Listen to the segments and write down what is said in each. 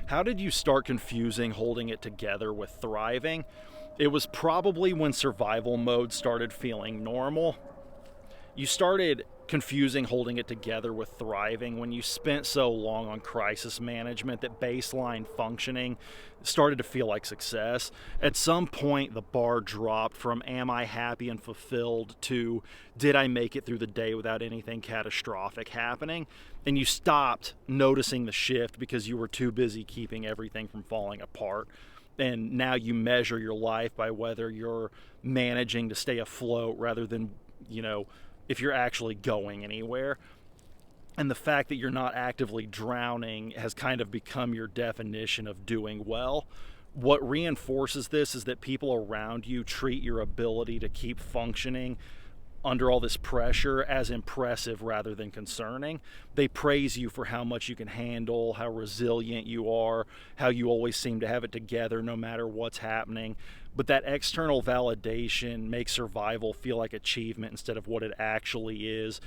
How did you start confusing holding it together with thriving? It was probably when survival mode started feeling normal. You started confusing holding it together with thriving when you spent so long on crisis management that baseline functioning started to feel like success. At some point, the bar dropped from am I happy and fulfilled to did I make it through the day without anything catastrophic happening? And you stopped noticing the shift because you were too busy keeping everything from falling apart. And now you measure your life by whether you're managing to stay afloat rather than, if you're actually going anywhere. And the fact that you're not actively drowning has kind of become your definition of doing well. What reinforces this is that people around you treat your ability to keep functioning under all this pressure as impressive rather than concerning. They praise you for how much you can handle, how resilient you are, how you always seem to have it together no matter what's happening. But that external validation makes survival feel like achievement instead of what it actually is,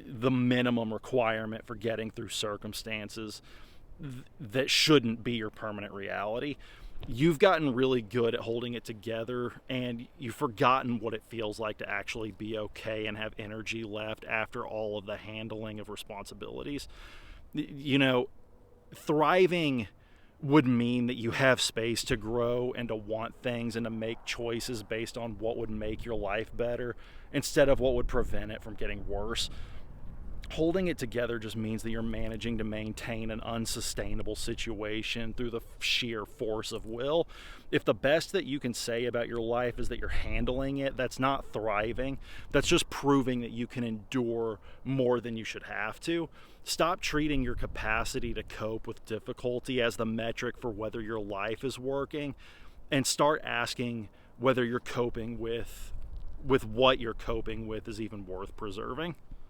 the minimum requirement for getting through circumstances that shouldn't be your permanent reality. You've gotten really good at holding it together, and you've forgotten what it feels like to actually be okay and have energy left after all of the handling of responsibilities. Thriving would mean that you have space to grow and to want things and to make choices based on what would make your life better instead of what would prevent it from getting worse. Holding it together just means that you're managing to maintain an unsustainable situation through the sheer force of will. If the best that you can say about your life is that you're handling it, that's not thriving. That's just proving that you can endure more than you should have to. Stop treating your capacity to cope with difficulty as the metric for whether your life is working, and start asking whether you're coping with what you're coping with is even worth preserving.